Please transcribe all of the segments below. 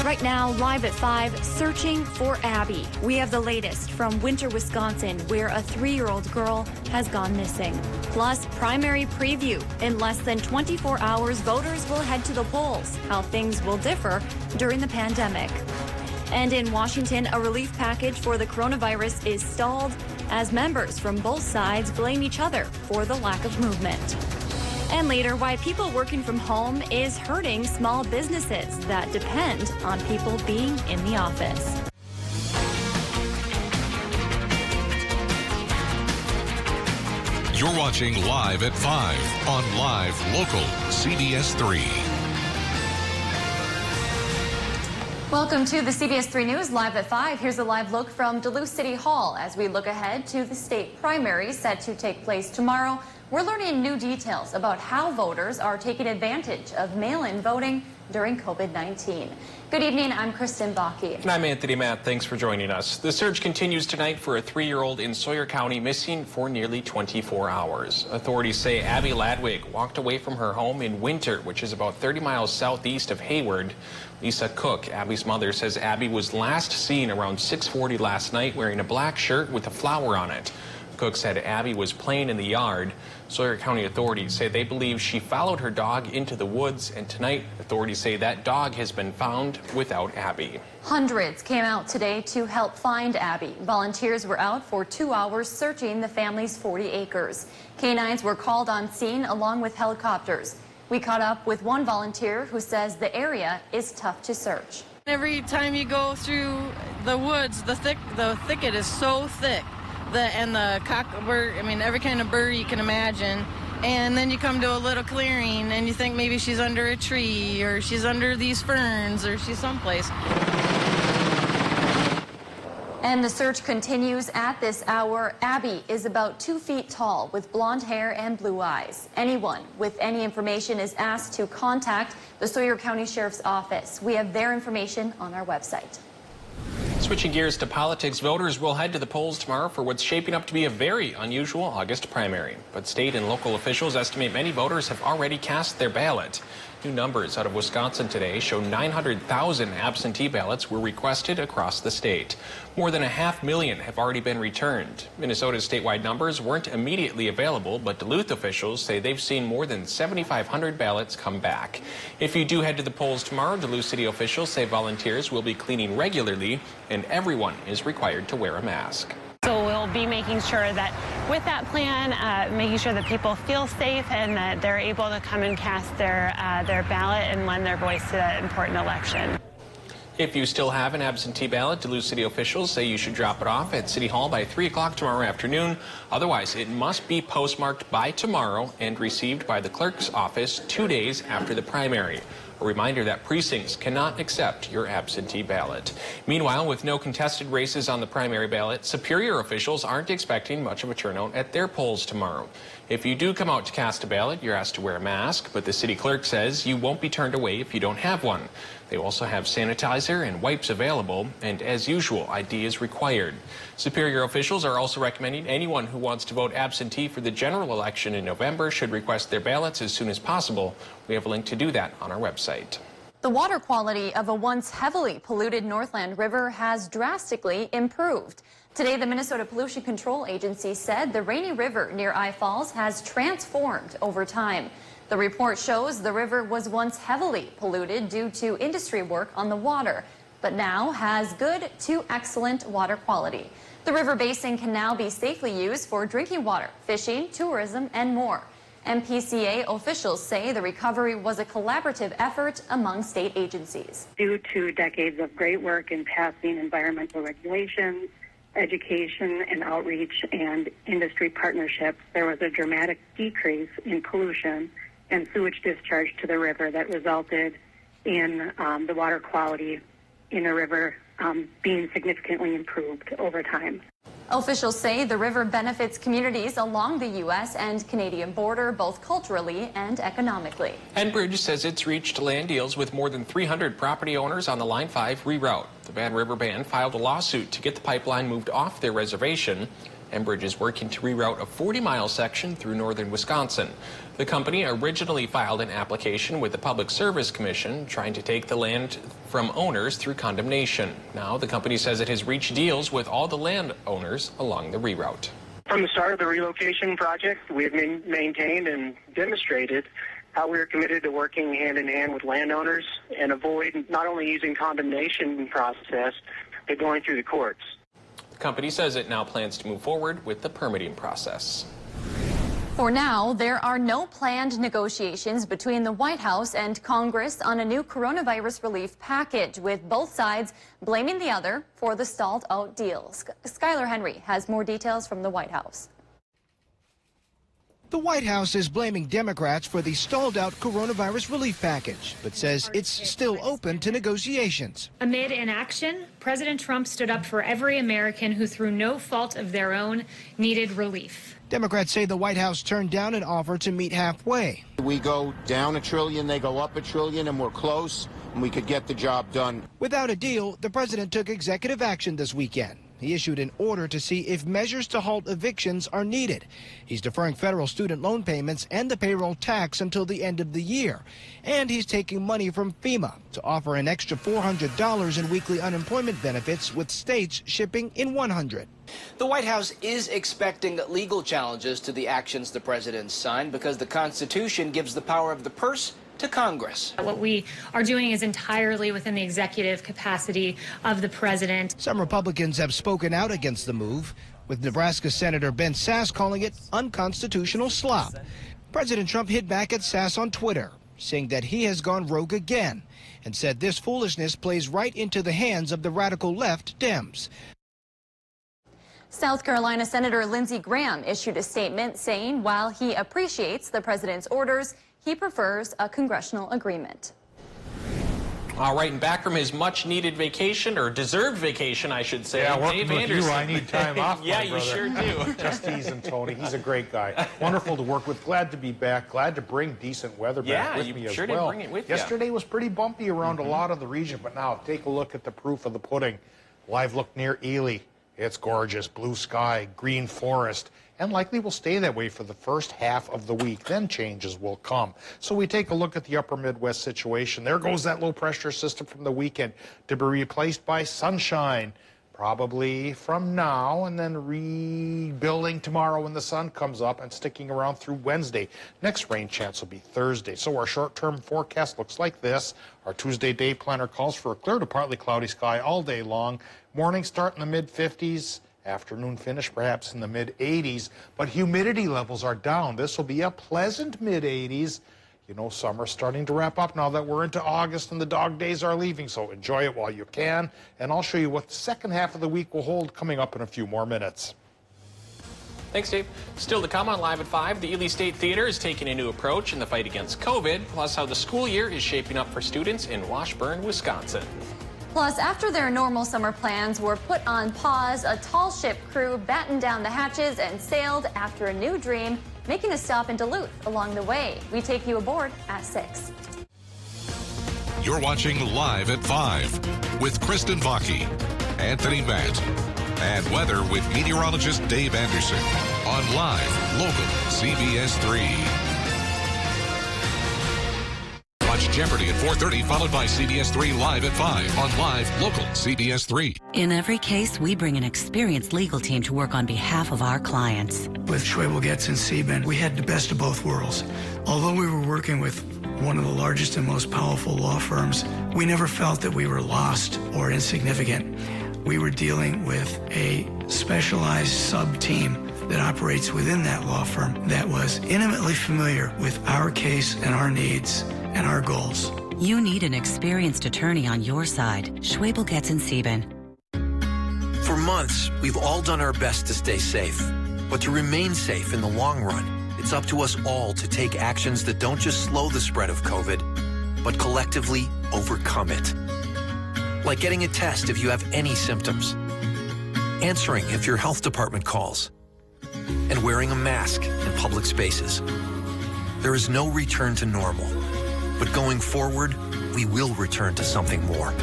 Right now, live at 5, searching for Abby. We have the latest from Winter, Wisconsin, where a 3-year-old girl has gone missing. Plus, primary preview. In less than 24 hours, voters will head to the polls. How things will differ during the pandemic. And in Washington, a relief package for the coronavirus is stalled as members from both sides blame each other for the lack of movement. And later, why people working from home is hurting small businesses that depend on people being in the office. You're watching Live at 5 on Live Local CBS 3. Welcome to the CBS 3 News Live at 5. Here's a live look from Duluth City Hall as we look ahead to the state primary set to take place tomorrow. We're learning new details about how voters are taking advantage of mail-in voting during COVID-19. Good evening, I'm Kristen Bakke. And I'm Anthony Matt. Thanks for joining us. The search continues tonight for a 3-year-old in Sawyer County missing for nearly 24 hours. Authorities say Abby Ladwig walked away from her home in Winter, which is about 30 miles southeast of Hayward. Lisa Cook, Abby's mother, says Abby was last seen around 6:40 last night wearing a black shirt with a flower on it. Cook said Abby was playing in the yard. Sawyer County authorities say they believe she followed her dog into the woods, and tonight authorities say that dog has been found without Abby. Hundreds came out today to help find Abby. Volunteers were out for 2 hours searching the family's 40 acres. Canines were called on scene along with helicopters. We caught up with one volunteer who says the area is tough to search. Every time you go through the woods, the thicket is so thick. Every kind of bird you can imagine. And then you come to a little clearing and you think maybe she's under a tree or she's under these ferns or she's someplace. And the search continues at this hour. Abby is about 2 feet tall with blonde hair and blue eyes. Anyone with any information is asked to contact the Sawyer County Sheriff's Office. We have their information on our website. Switching gears to politics, voters will head to the polls tomorrow for what's shaping up to be a very unusual August primary. But state and local officials estimate many voters have already cast their ballot. New numbers out of Wisconsin today show 900,000 absentee ballots were requested across the state. More than 500,000 have already been returned. Minnesota's statewide numbers weren't immediately available, but Duluth officials say they've seen more than 7,500 ballots come back. If you do head to the polls tomorrow, Duluth city officials say volunteers will be cleaning regularly and everyone is required to wear a mask. So we'll be making sure that with that plan, making sure that people feel safe and that they're able to come and cast their ballot and lend their voice to that important election. If you still have an absentee ballot, Duluth city officials say you should drop it off at City Hall by 3 o'clock tomorrow afternoon. Otherwise, it must be postmarked by tomorrow and received by the clerk's office 2 days after the primary. A reminder that precincts cannot accept your absentee ballot. Meanwhile, with no contested races on the primary ballot, Superior officials aren't expecting much of a turnout at their polls tomorrow. If you do come out to cast a ballot, you're asked to wear a mask, but the city clerk says you won't be turned away if you don't have one. They also have sanitizer and wipes available, and as usual, ID is required. Superior officials are also recommending anyone who wants to vote absentee for the general election in November should request their ballots as soon as possible. We have a link to do that on our website. The water quality of a once heavily polluted Northland River has drastically improved. Today, the Minnesota Pollution Control Agency said the Rainy River near I Falls has transformed over time. The report shows the river was once heavily polluted due to industry work on the water, but now has good to excellent water quality. The river basin can now be safely used for drinking water, fishing, tourism, and more. MPCA officials say the recovery was a collaborative effort among state agencies. Due to decades of great work in passing environmental regulations, education and outreach, and industry partnerships, there was a dramatic decrease in pollution and sewage discharge to the river that resulted in the water quality in the river being significantly improved over time. Officials say the river benefits communities along the U.S. and Canadian border, both culturally and economically. Enbridge says it's reached land deals with more than 300 property owners on the Line 5 reroute. The Bad River Band filed a lawsuit to get the pipeline moved off their reservation. Enbridge is working to reroute a 40-mile section through northern Wisconsin. The company originally filed an application with the Public Service Commission trying to take the land from owners through condemnation. Now the company says it has reached deals with all the landowners along the reroute. From the start of the relocation project, we have maintained and demonstrated how we are committed to working hand in hand with landowners and avoid not only using condemnation process, but going through the courts. The company says it now plans to move forward with the permitting process. For now, there are no planned negotiations between the White House and Congress on a new coronavirus relief package, with both sides blaming the other for the stalled out deal. Skylar Henry has more details from the White House. The White House is blaming Democrats for the stalled-out coronavirus relief package, but says it's still open to negotiations. Amid inaction, President Trump stood up for every American who, through no fault of their own, needed relief. Democrats say the White House turned down an offer to meet halfway. We go down $1 trillion, they go up $1 trillion, and we're close, and we could get the job done. Without a deal, the president took executive action this weekend. He issued an order to see if measures to halt evictions are needed. He's deferring federal student loan payments and the payroll tax until the end of the year. And he's taking money from FEMA to offer an extra $400 in weekly unemployment benefits, with states shipping in $100. The White House is expecting legal challenges to the actions the president signed because the Constitution gives the power of the purse to Congress. What we are doing is entirely within the executive capacity of the president. Some Republicans have spoken out against the move, with Nebraska Senator Ben Sasse calling it unconstitutional slop. President Trump hit back at Sasse on Twitter, saying that he has gone rogue again, and said this foolishness plays right into the hands of the radical left Dems. South Carolina Senator Lindsey Graham issued a statement saying while he appreciates the president's orders, he prefers a congressional agreement. All right, and back from his much-needed vacation, or deserved vacation, I should say. Yeah, working Dave with Anderson. you, I need time off, yeah, my brother. you sure do. Just teasing Tony. He's a great guy. Wonderful to work with. Glad to be back. Glad to bring decent weather back with me as sure well. Did bring it with Yesterday was pretty bumpy around a lot of the region, but now take a look at the proof of the pudding. Live look near Ely. It's gorgeous. Blue sky, green forest, and likely will stay that way for the first half of the week. Then changes will come. So we take a look at the upper Midwest situation. There goes that low pressure system from the weekend to be replaced by sunshine, probably from now, and then rebuilding tomorrow when the sun comes up and sticking around through Wednesday. Next rain chance will be Thursday. So our short-term forecast looks like this. Our Tuesday day planner calls for a clear to partly cloudy sky all day long. Morning start in the mid-50s. Afternoon finish perhaps in the mid-80s, but humidity levels are down. This will be a pleasant mid-80s. You know, summer's starting to wrap up now that we're into August and the dog days are leaving, so enjoy it while you can. And I'll show you what the second half of the week will hold coming up in a few more minutes. Thanks, Dave. Still to come on Live at 5, the Ely State Theater is taking a new approach in the fight against COVID, plus how the school year is shaping up for students in Washburn, Wisconsin. Plus, after their normal summer plans were put on pause, a tall ship crew battened down the hatches and sailed after a new dream, making a stop in Duluth along the way. We take you aboard at 6. You're watching Live at 5 with Kristen Vaki, Anthony Matt, and weather with meteorologist Dave Anderson on Live Local CBS 3. Watch Jeopardy at 4:30, followed by CBS 3 Live at 5 on Live Local CBS 3. In every case, we bring an experienced legal team to work on behalf of our clients. With Schwebel, Getz, and Sieben, we had the best of both worlds. Although we were working with one of the largest and most powerful law firms, we never felt that we were lost or insignificant. We were dealing with a specialized sub-team that operates within that law firm that was intimately familiar with our case and our needs and our goals. You need an experienced attorney on your side. Schwebel, Getz, and Sieben. For months, we've all done our best to stay safe. But to remain safe in the long run, it's up to us all to take actions that don't just slow the spread of COVID, but collectively overcome it. Like getting a test if you have any symptoms, answering if your health department calls, and wearing a mask in public spaces. There is no return to normal, but going forward, we will return to something more.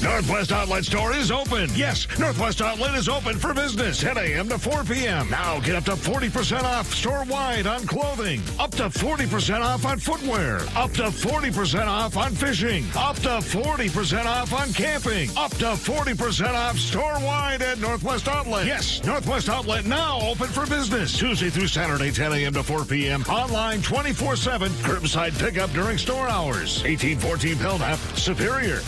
Northwest Outlet Store is open. Yes, Northwest Outlet is open for business 10 a.m. to 4 p.m. Now get up to 40% off store-wide on clothing, up to 40% off on footwear, up to 40% off on fishing, up to 40% off on camping, up to 40% off store-wide at Northwest Outlet. Yes, Northwest Outlet now open for business Tuesday through Saturday 10 a.m. to 4 p.m. Online 24/7. Curbside pickup during store hours. 1814 Belknap, Superior.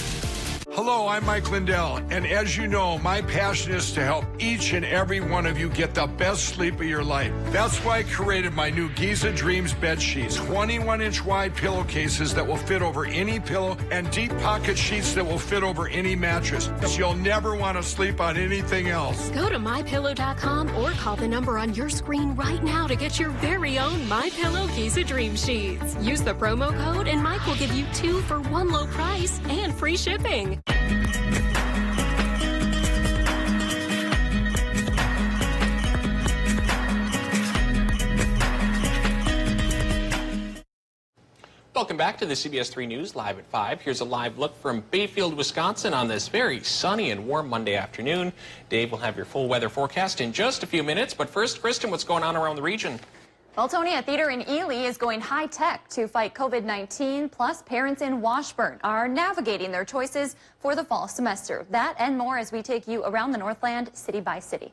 Hello, I'm Mike Lindell, and as you know, my passion is to help each and every one of you get the best sleep of your life. That's why I created my new Giza Dreams bed sheets, 21-inch wide pillowcases that will fit over any pillow and deep pocket sheets that will fit over any mattress. You'll never want to sleep on anything else. Go to MyPillow.com or call the number on your screen right now to get your very own MyPillow Giza Dream Sheets. Use the promo code and Mike will give you 2 for 1 low price and free shipping. Welcome back to the CBS 3 News Live at 5. Here's a live look from Bayfield, Wisconsin on this very sunny and warm Monday afternoon. Dave will have your full weather forecast in just a few minutes. But first, Kristen, what's going on around the region? Well, Tony, a theater in Ely is going high-tech to fight COVID-19, plus parents in Washburn are navigating their choices for the fall semester. That and more as we take you around the Northland, city by city.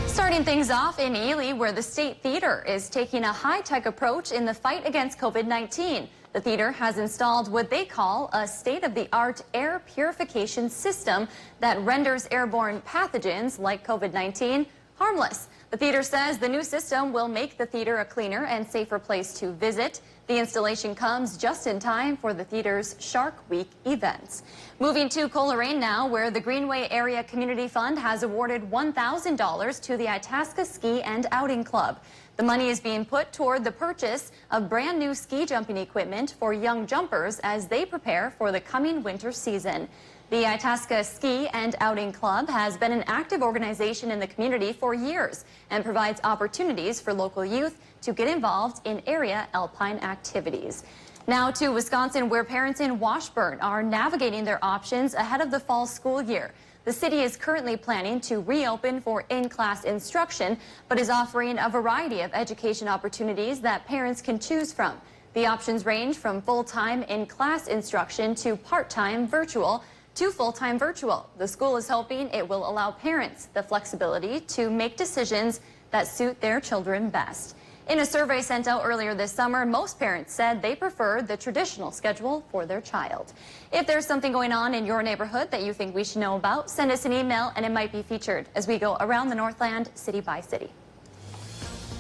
Starting things off in Ely, where the State Theater is taking a high-tech approach in the fight against COVID-19. The theater has installed what they call a state-of-the-art air purification system that renders airborne pathogens like COVID-19 harmless. The theater says the new system will make the theater a cleaner and safer place to visit. The installation comes just in time for the theater's Shark Week events. Moving to Coleraine now, where the Greenway Area Community Fund has awarded $1,000 to the Itasca Ski and Outing Club. The money is being put toward the purchase of brand new ski jumping equipment for young jumpers as they prepare for the coming winter season. The Itasca Ski and Outing Club has been an active organization in the community for years and provides opportunities for local youth to get involved in area alpine activities. Now to Wisconsin, where parents in Washburn are navigating their options ahead of the fall school year. The city is currently planning to reopen for in-class instruction, but is offering a variety of education opportunities that parents can choose from. The options range from full-time in-class instruction to part-time virtual to full-time virtual. The school is hoping it will allow parents the flexibility to make decisions that suit their children best. In a survey sent out earlier this summer, most parents said they preferred the traditional schedule for their child. If there's something going on in your neighborhood that you think we should know about, send us an email and it might be featured as we go around the Northland city by city.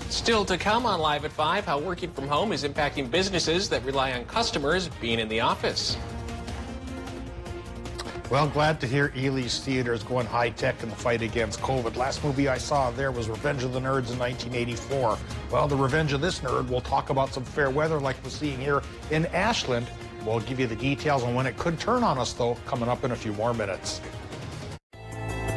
Still to come on Live at 5, how working from home is impacting businesses that rely on customers being in the office. Well, glad to hear Ely's Theater is going high-tech in the fight against COVID. Last movie I saw there was Revenge of the Nerds in 1984. Well, the Revenge of this Nerd, we'll talk about some fair weather like we're seeing here in Ashland. We'll give you the details on when it could turn on us, though, coming up in a few more minutes.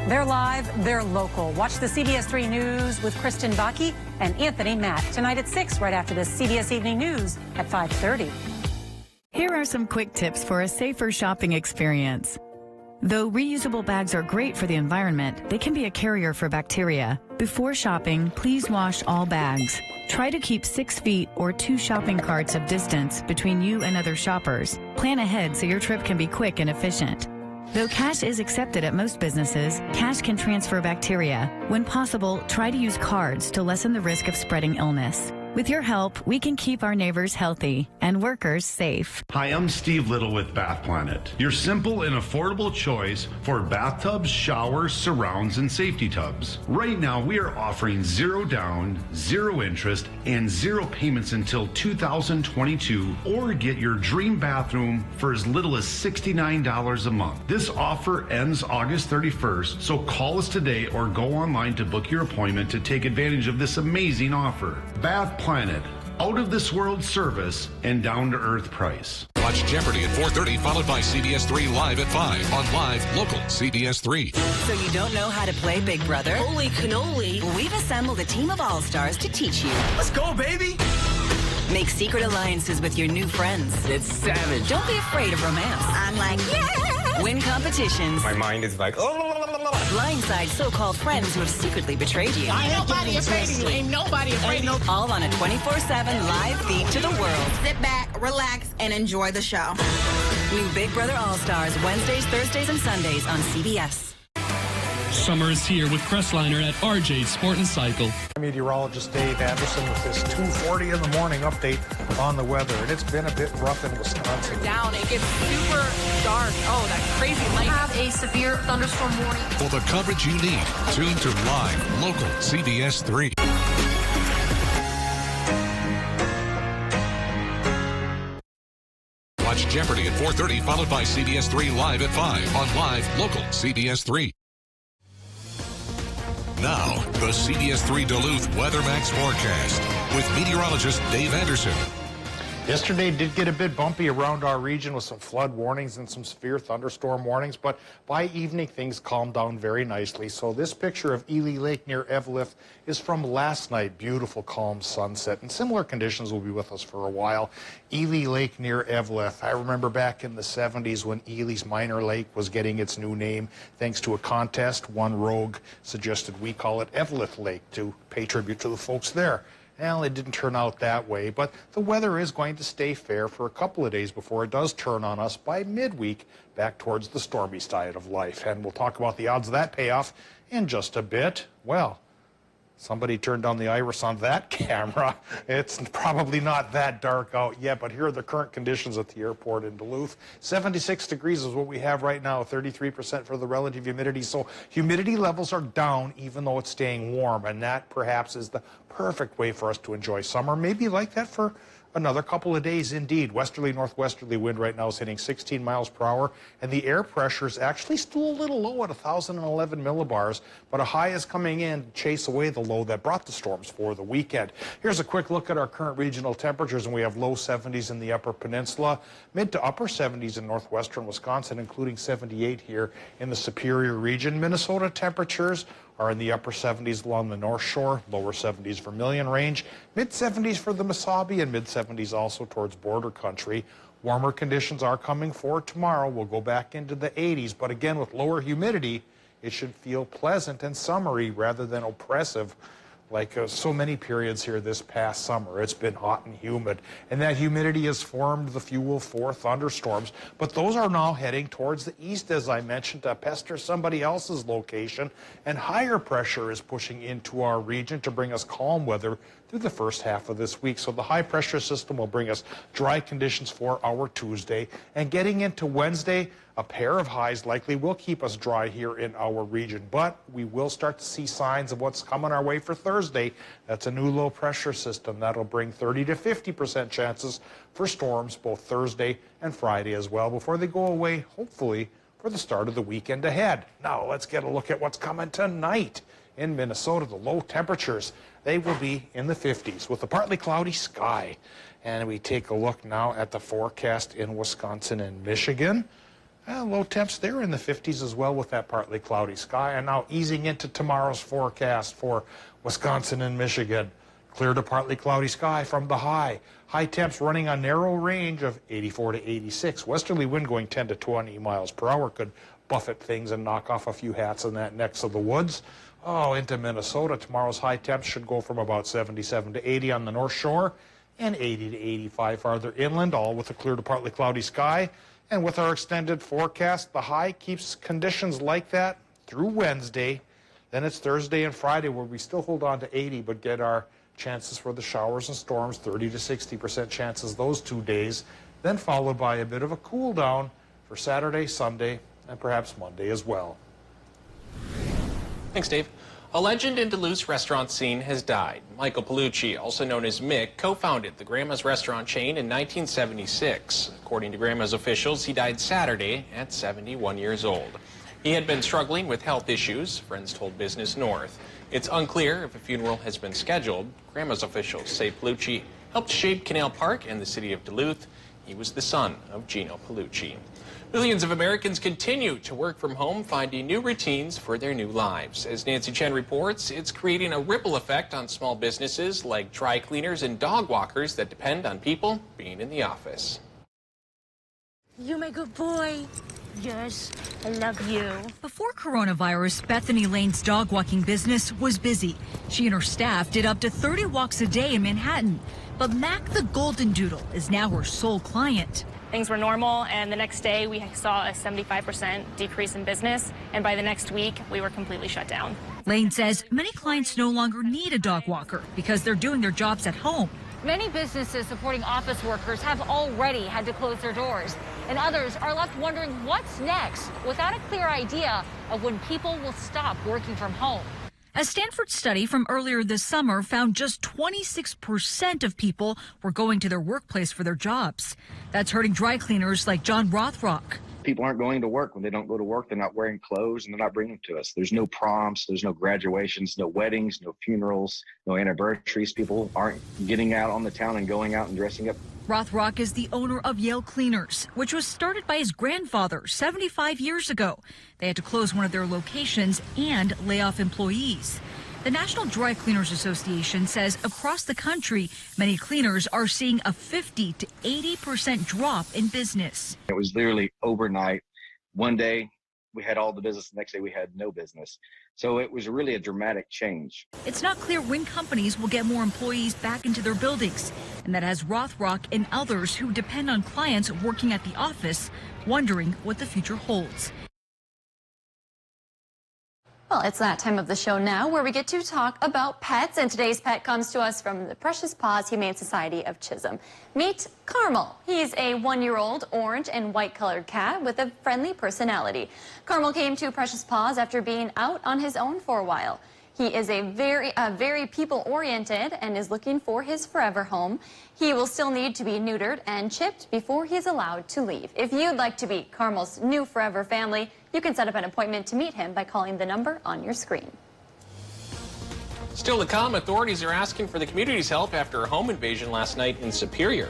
They're live, they're local. Watch the CBS 3 News with Kristen Baki and Anthony Matt tonight at 6, right after the CBS Evening News at 5:30. Here are some quick tips for a safer shopping experience. Though reusable bags are great for the environment, they can be a carrier for bacteria. Before shopping, please wash all bags. Try to keep 6 feet or 2 shopping carts of distance between you and other shoppers. Plan ahead so your trip can be quick and efficient. Though cash is accepted at most businesses, cash can transfer bacteria. When possible, try to use cards to lessen the risk of spreading illness. With your help, we can keep our neighbors healthy and workers safe. Hi, I'm Steve Little with Bath Planet, your simple and affordable choice for bathtubs, showers, surrounds, and safety tubs. Right now, we are offering 0 down, 0 interest, and 0 payments until 2022, or get your dream bathroom for as little as $69 a month. This offer ends August 31st, so call us today or go online to book your appointment to take advantage of this amazing offer. Bath Planet, out of this world service and down to earth price. Watch Jeopardy at 4:30, followed by CBS 3 Live at 5 on Live Local CBS 3. So you don't know how to play Big Brother? Holy cannoli. We've assembled a team of all-stars to teach you. Let's go, baby! Make secret alliances with your new friends. It's savage. Don't be afraid of romance. I'm like, yeah! Win competitions. My mind is like, oh! Blindside so-called friends who have secretly betrayed you. Ain't nobody afraid of you. Ain't nobody afraid of you. All on a 24/7 live feed to the world. Sit back, relax, and enjoy the show. New Big Brother All-Stars, Wednesdays, Thursdays, and Sundays on CBS. Summer is here with Crestliner at RJ Sport and Cycle. Meteorologist Dave Anderson with this 2:40 in the morning update on the weather. And it's been a bit rough in Wisconsin. Down, it gets super dark. Oh, that crazy light. We have a severe thunderstorm warning. For the coverage you need, tune to live, local CBS 3. Watch Jeopardy at 4:30, followed by CBS 3 Live at 5 on live, local CBS 3. Now, the CBS 3 Duluth WeatherMax forecast with meteorologist Dave Anderson. Yesterday did get a bit bumpy around our region with some flood warnings and some severe thunderstorm warnings, but by evening things calmed down very nicely. So this picture of Ely Lake near Eveleth is from last night. Beautiful, calm sunset, and similar conditions will be with us for a while. Ely Lake near Eveleth. I remember back in the 70s when Ely's minor lake was getting its new name thanks to a contest. One rogue suggested we call it Eveleth Lake to pay tribute to the folks there. Well, it didn't turn out that way, but the weather is going to stay fair for a couple of days before it does turn on us by midweek back towards the stormy side of life. And we'll talk about the odds of that payoff in just a bit. Well, somebody turned on the iris on that camera. It's probably not that dark out yet, but here are the current conditions at the airport in Duluth. 76 degrees is what we have right now, 33% for the relative humidity. So humidity levels are down even though it's staying warm, and that perhaps is the perfect way for us to enjoy summer. Maybe like that for another couple of days indeed. Westerly, northwesterly wind right now is hitting 16 miles per hour, and the air pressure is actually still a little low at 1,011 millibars, but a high is coming in to chase away the low that brought the storms for the weekend. Here's a quick look at our current regional temperatures, and we have low 70s in the Upper Peninsula, mid to upper 70s in northwestern Wisconsin, including 78 here in the Superior region. Minnesota temperatures are in the upper 70s along the North Shore, lower 70s Vermilion Range, mid-70s for the Mesabi, and mid-70s also towards border country. Warmer conditions are coming for tomorrow. We'll go back into the 80s, but again, with lower humidity, it should feel pleasant and summery rather than oppressive like so many periods here this past summer. It's been hot and humid, and that humidity has formed the fuel for thunderstorms, but those are now heading towards the east, as I mentioned, to pester somebody else's location, and higher pressure is pushing into our region to bring us calm weather through the first half of this week. So the high pressure system will bring us dry conditions for our Tuesday, and getting into Wednesday, a pair of highs likely will keep us dry here in our region, but we will start to see signs of what's coming our way for Thursday. That's a new low pressure system that'll bring 30 to 50% chances for storms both Thursday and Friday as well before they go away, hopefully, for the start of the weekend ahead. Now let's get a look at what's coming tonight in Minnesota. The low temperatures, they will be in the 50s with a partly cloudy sky. And we take a look now at the forecast in Wisconsin and Michigan. Low temps there in the 50s as well with that partly cloudy sky. And now easing into tomorrow's forecast for Wisconsin and Michigan. Clear to partly cloudy sky from the high. High temps running a narrow range of 84 to 86. Westerly wind going 10 to 20 miles per hour could buffet things and knock off a few hats in that neck of the woods. Oh, into Minnesota, tomorrow's high temps should go from about 77 to 80 on the North Shore and 80 to 85 farther inland, all with a clear to partly cloudy sky. And with our extended forecast, the high keeps conditions like that through Wednesday. Then it's Thursday and Friday where we still hold on to 80, but get our chances for the showers and storms, 30 to 60% chances those 2 days. Then followed by a bit of a cool down for Saturday, Sunday, and perhaps Monday as well. Thanks, Dave. A legend in Duluth's restaurant scene has died. Michael Palucci, also known as Mick, co-founded the Grandma's restaurant chain in 1976. According to Grandma's officials, he died Saturday at 71 years old. He had been struggling with health issues, friends told Business North. It's unclear if a funeral has been scheduled. Grandma's officials say Palucci helped shape Canal Park and the city of Duluth. He was the son of Gino Palucci. Millions of Americans continue to work from home, finding new routines for their new lives. As Nancy Chen reports, it's creating a ripple effect on small businesses like dry cleaners and dog walkers that depend on people being in the office. You're my good boy. Yes, I love you. Before coronavirus, Bethany Lane's dog walking business was busy. She and her staff did up to 30 walks a day in Manhattan. But Mac the Golden Doodle is now her sole client. Things were normal, and the next day we saw a 75% decrease in business, and by the next week we were completely shut down. Lane says many clients no longer need a dog walker because they're doing their jobs at home. Many businesses supporting office workers have already had to close their doors, and others are left wondering what's next without a clear idea of when people will stop working from home. A Stanford study from earlier this summer found just 26% of people were going to their workplace for their jobs. That's hurting dry cleaners like John Rothrock. People aren't going to work. When they don't go to work, they're not wearing clothes and they're not bringing them to us. There's no proms, there's no graduations, no weddings, no funerals, no anniversaries. People aren't getting out on the town and going out and dressing up. Rothrock is the owner of Yale Cleaners, which was started by his grandfather 75 years ago. They had to close one of their locations and lay off employees. The National Dry Cleaners Association says across the country, many cleaners are seeing a 50 to 80% drop in business. It was literally overnight. One day we had all the business, the next day we had no business. So it was really a dramatic change. It's not clear when companies will get more employees back into their buildings, and that has Rothrock and others who depend on clients working at the office wondering what the future holds. Well, it's that time of the show now where we get to talk about pets, and today's pet comes to us from the Precious Paws Humane Society of Chisholm. Meet Carmel. He's a 1-year-old orange and white colored cat with a friendly personality. Carmel came to Precious Paws after being out on his own for a while. He is very people-oriented and is looking for his forever home. He will still need to be neutered and chipped before he's allowed to leave. If you'd like to be Carmel's new forever family, you can set up an appointment to meet him by calling the number on your screen. Still to come, authorities are asking for the community's help after a home invasion last night in Superior.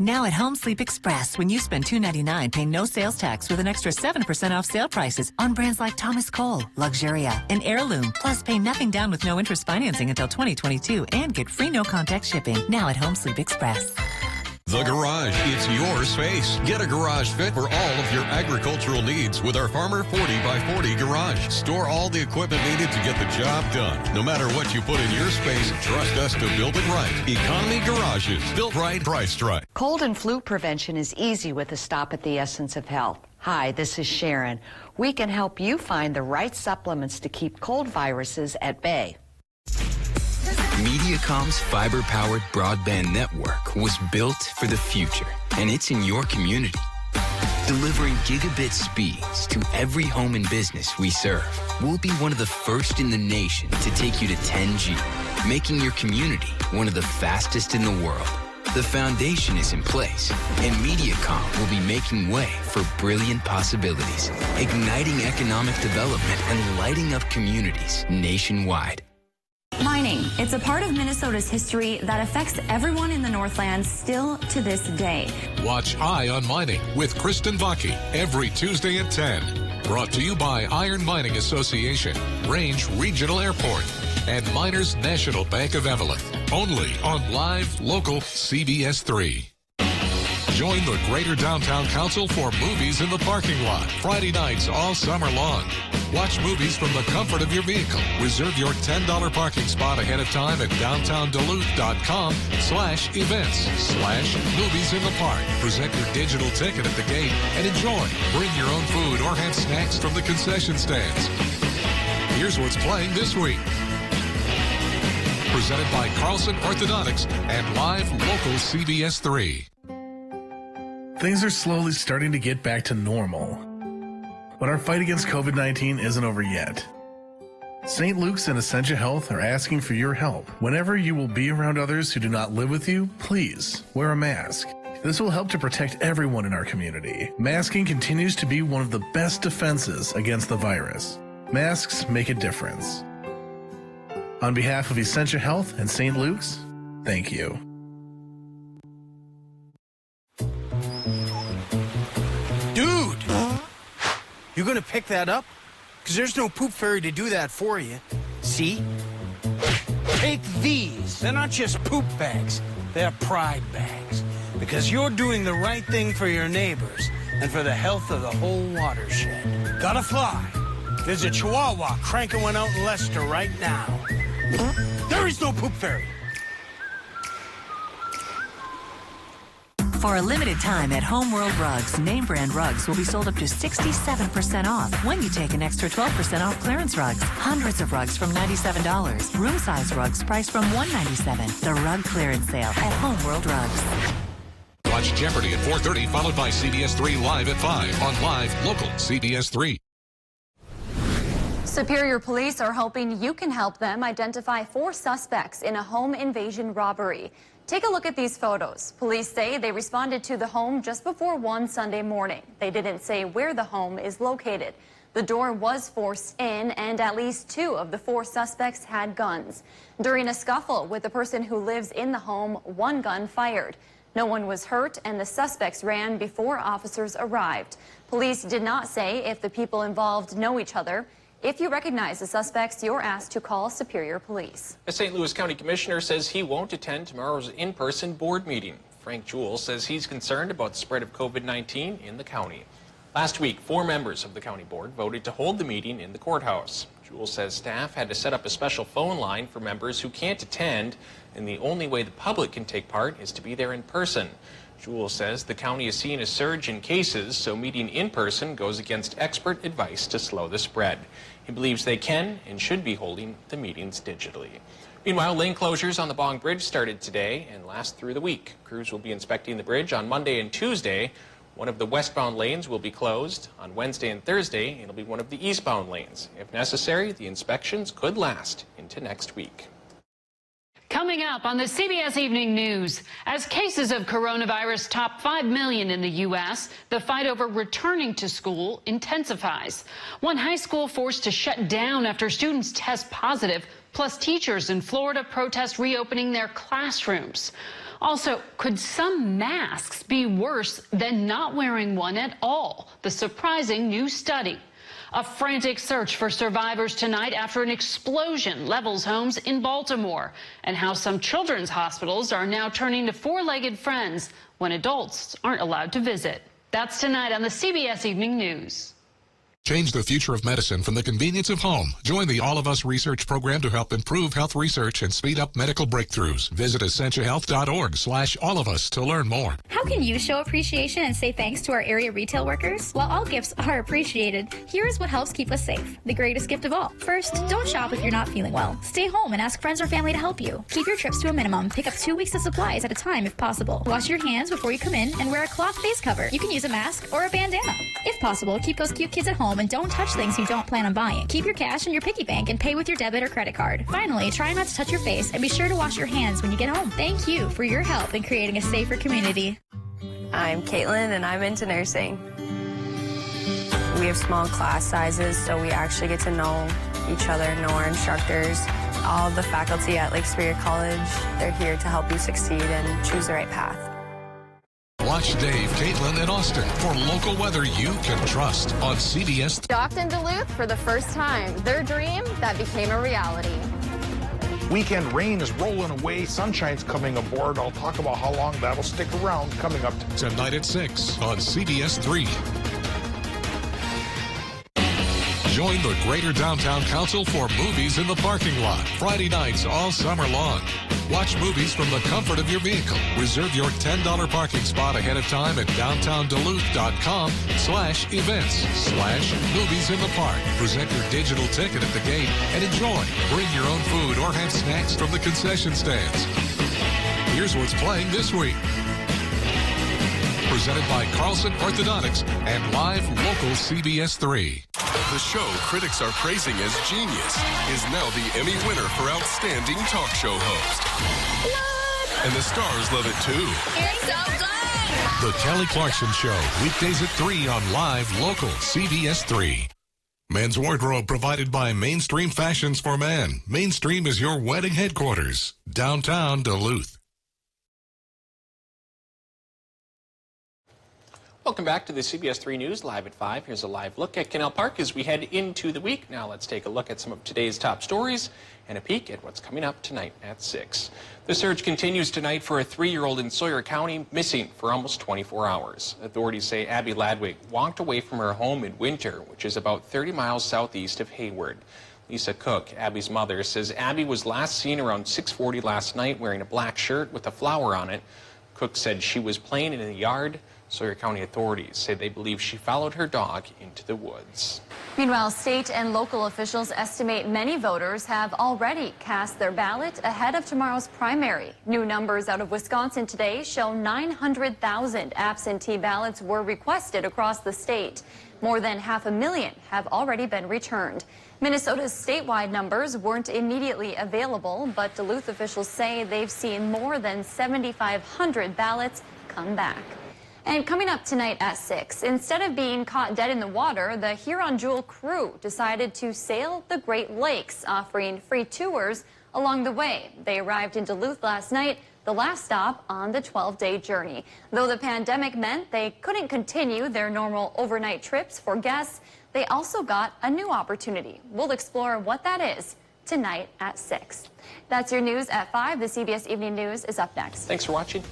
Now at Home Sleep Express, when you spend $2.99, pay no sales tax with an extra 7% off sale prices on brands like Thomas Cole, Luxuria, and Heirloom. Plus, pay nothing down with no interest financing until 2022 and get free no-contact shipping. Now at Home Sleep Express. The Garage, it's your space. Get a garage fit for all of your agricultural needs with our Farmer 40x40 garage. Store all the equipment needed to get the job done. No matter what you put in your space, trust us to build it right. Economy Garages, built right, priced right. Cold and flu prevention is easy with a stop at the Essence of Health. Hi, this is Sharon. We can help you find the right supplements to keep cold viruses at bay. Mediacom's fiber-powered broadband network was built for the future, and it's in your community. Delivering gigabit speeds to every home and business we serve. We'll be one of the first in the nation to take you to 10G, making your community one of the fastest in the world. The foundation is in place, and Mediacom will be making way for brilliant possibilities, igniting economic development and lighting up communities nationwide. Mining. It's a part of Minnesota's history that affects everyone in the Northlands still to this day. Watch Eye on Mining with Kristen Vaki every Tuesday at 10. Brought to you by Iron Mining Association, Range Regional Airport, and Miners National Bank of Evelyn. Only on live, local CBS 3. Join the Greater Downtown Council for Movies in the Parking Lot. Friday nights all summer long. Watch movies from the comfort of your vehicle. Reserve your $10 parking spot ahead of time at downtownduluth.com/events/movies in the park. Present your digital ticket at the gate and enjoy. Bring your own food or have snacks from the concession stands. Here's what's playing this week. Presented by Carlson Orthodontics and live local CBS 3. Things are slowly starting to get back to normal. But our fight against COVID-19 isn't over yet. St. Luke's and Essentia Health are asking for your help. Whenever you will be around others who do not live with you, please wear a mask. This will help to protect everyone in our community. Masking continues to be one of the best defenses against the virus. Masks make a difference. On behalf of Essentia Health and St. Luke's, thank you. You gonna pick that up? Because there's no poop fairy to do that for you. See? Take these. They're not just poop bags. They're pride bags. Because you're doing the right thing for your neighbors and for the health of the whole watershed. Gotta fly. There's a Chihuahua cranking one out in Leicester right now. There is no poop fairy. For a limited time at Home World Rugs, name brand rugs will be sold up to 67% off when you take an extra 12% off clearance rugs. Hundreds of rugs from $97. Room size rugs priced from $197. The rug clearance sale at Home World Rugs. Watch Jeopardy at 4:30, followed by CBS 3 Live at 5 on Live Local CBS 3. Superior Police are hoping you can help them identify 4 suspects in a home invasion robbery. Take a look at these photos. Police say they responded to the home just before 1 Sunday morning. They didn't say where the home is located. The door was forced in, and at least 2 of the 4 suspects had guns. During a scuffle with the person who lives in the home, 1 gun fired. No one was hurt, and the suspects ran before officers arrived. Police did not say if the people involved know each other. If you recognize the suspects, you're asked to call Superior Police. A St. Louis County Commissioner says he won't attend tomorrow's in-person board meeting. Frank Jewell says he's concerned about the spread of COVID-19 in the county. Last week, 4 members of the county board voted to hold the meeting in the courthouse. Jewell says staff had to set up a special phone line for members who can't attend, and the only way the public can take part is to be there in person. Jewell says the county is seeing a surge in cases, so meeting in person goes against expert advice to slow the spread. He believes they can and should be holding the meetings digitally. Meanwhile, lane closures on the Bong Bridge started today and last through the week. Crews will be inspecting the bridge on Monday and Tuesday. One of the westbound lanes will be closed. On Wednesday and Thursday, it'll be one of the eastbound lanes. If necessary, the inspections could last into next week. Coming up on the CBS Evening News, as cases of coronavirus top 5 million in the U.S., the fight over returning to school intensifies. One high school forced to shut down after students test positive, plus teachers in Florida protest reopening their classrooms. Also, could some masks be worse than not wearing one at all? The surprising new study. A frantic search for survivors tonight after an explosion levels homes in Baltimore, and how some children's hospitals are now turning to 4-legged friends when adults aren't allowed to visit. That's tonight on the CBS Evening News. Change the future of medicine from the convenience of home. Join the All of Us research program to help improve health research and speed up medical breakthroughs. Visit essentialhealth.org/allofus to learn more. How can you show appreciation and say thanks to our area retail workers? While all gifts are appreciated, here is what helps keep us safe. The greatest gift of all. First, don't shop if you're not feeling well. Stay home and ask friends or family to help you. Keep your trips to a minimum. Pick up 2 weeks of supplies at a time if possible. Wash your hands before you come in and wear a cloth face cover. You can use a mask or a bandana. If possible, keep those cute kids at home and don't touch things you don't plan on buying. Keep your cash in your piggy bank and pay with your debit or credit card. Finally, try not to touch your face and be sure to wash your hands when you get home. Thank you for your help in creating a safer community. I'm Caitlin and I'm into nursing. We have small class sizes, so we actually get to know each other, know our instructors. All the faculty at Lake Superior College, they're here to help you succeed and choose the right path. Watch Dave, Caitlin, and Austin for local weather you can trust on CBS. Docked in Duluth for the first time. Their dream that became a reality. Weekend rain is rolling away. Sunshine's coming aboard. I'll talk about how long that'll stick around coming up tonight at 6 on CBS 3. Join the Greater Downtown Council for Movies in the Parking Lot. Friday nights all summer long. Watch movies from the comfort of your vehicle. Reserve your $10 parking spot ahead of time at downtownduluth.com/events/movies in the park. Present your digital ticket at the gate and enjoy. Bring your own food or have snacks from the concession stands. Here's what's playing this week. Presented by Carlson Orthodontics and Live Local CBS 3. The show critics are praising as genius is now the Emmy winner for Outstanding Talk Show Host. What? And the stars love it too. It's so good! The Kelly Clarkson Show, weekdays at 3 on Live Local CBS 3. Men's wardrobe provided by Mainstream Fashions for Men. Mainstream is your wedding headquarters. Downtown Duluth. Welcome back to the CBS 3 News Live at 5. Here's a live look at Canal Park as we head into the week. Now let's take a look at some of today's top stories and a peek at what's coming up tonight at 6. The search continues tonight for a 3-year-old in Sawyer County missing for almost 24 hours. Authorities say Abby Ladwig walked away from her home in Winter, which is about 30 miles southeast of Hayward. Lisa Cook, Abby's mother, says Abby was last seen around 6:40 last night wearing a black shirt with a flower on it. Cook said she was playing in the yard. Sawyer County authorities say they believe she followed her dog into the woods. Meanwhile, state and local officials estimate many voters have already cast their ballot ahead of tomorrow's primary. New numbers out of Wisconsin today show 900,000 absentee ballots were requested across the state. More than 500,000 have already been returned. Minnesota's statewide numbers weren't immediately available, but Duluth officials say they've seen more than 7,500 ballots come back. And coming up tonight at 6, instead of being caught dead in the water, the Huron Jewel crew decided to sail the Great Lakes, offering free tours along the way. They arrived in Duluth last night, the last stop on the 12-day journey. Though the pandemic meant they couldn't continue their normal overnight trips for guests, they also got a new opportunity. We'll explore what that is tonight at 6. That's your news at 5. The CBS Evening News is up next. Thanks for watching.